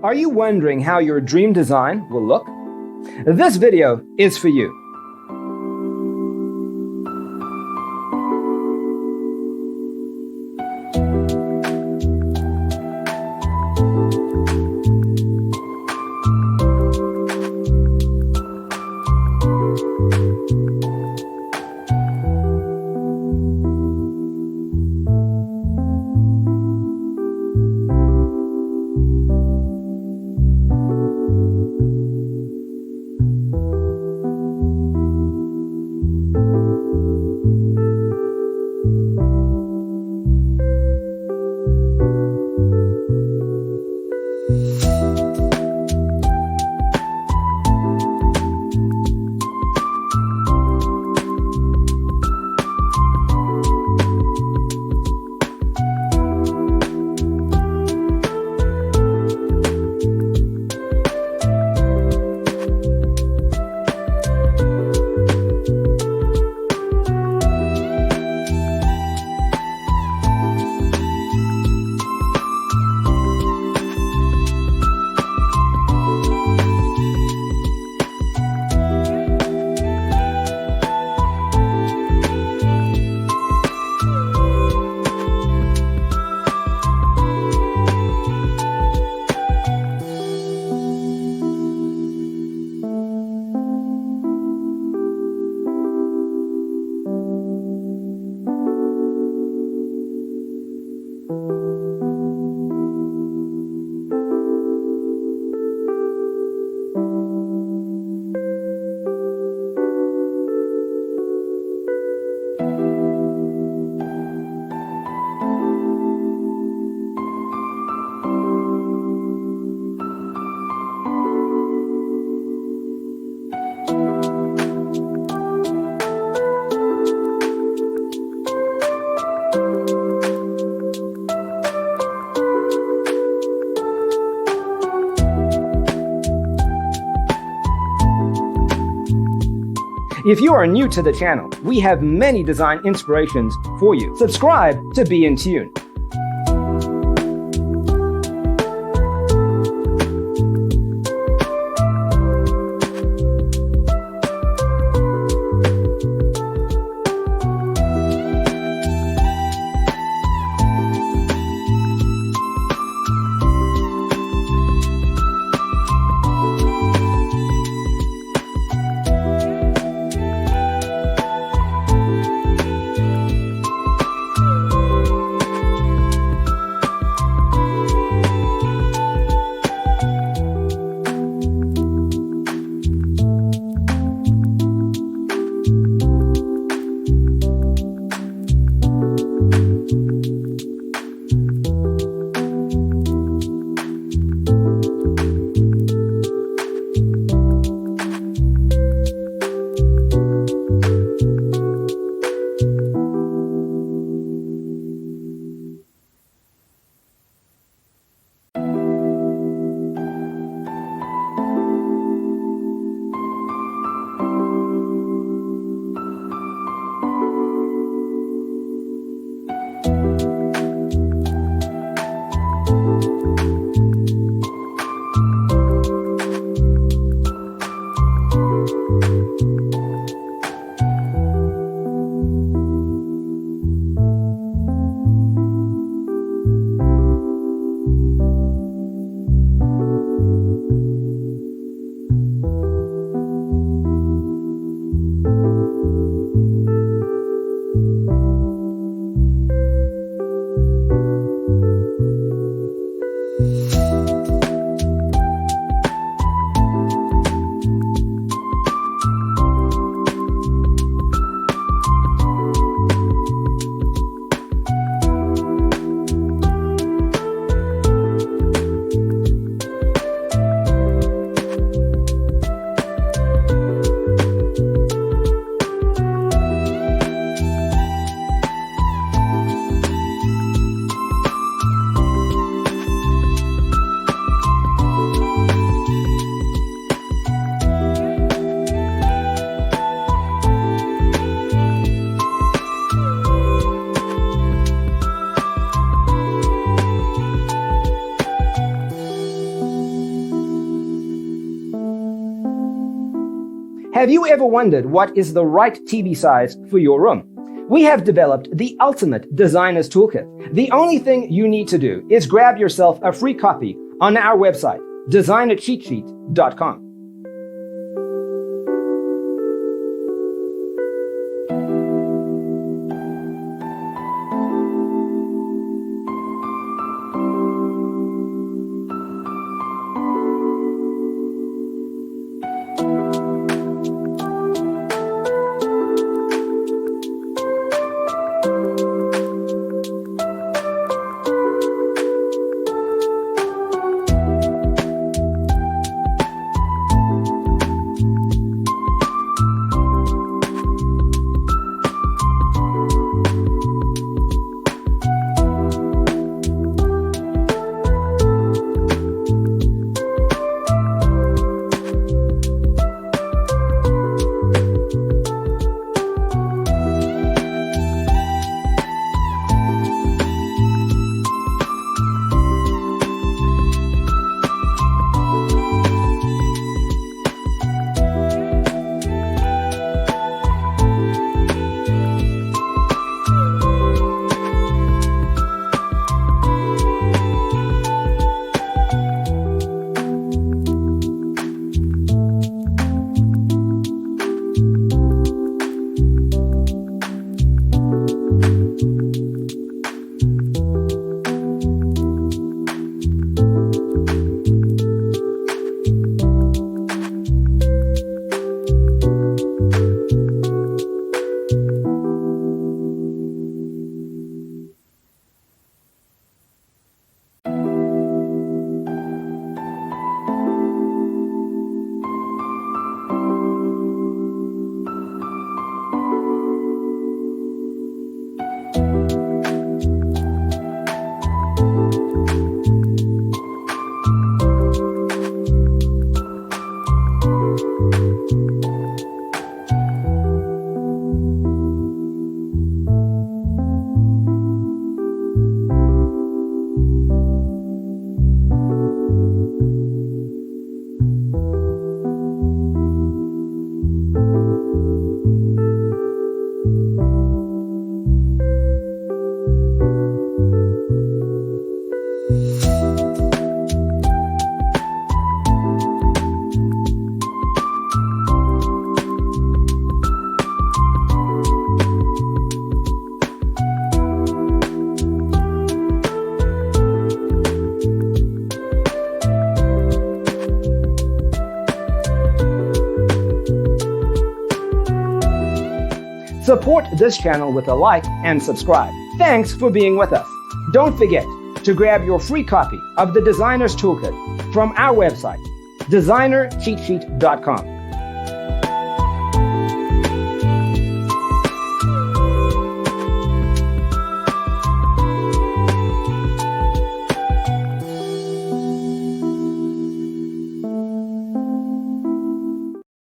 Are you wondering how your dream design will look? This video is for you. If you are new to the channel, we have many design inspirations for you. Subscribe to be in tune. Have you ever wondered what is the right TV size for your room? We have developed the ultimate designer's toolkit. The only thing you need to do is grab yourself a free copy on our website, designercheatsheet.com. Support this channel with a like and subscribe. Thanks for being with us. Don't forget to grab your free copy of the Designer's Toolkit from our website, designercheatsheet.com.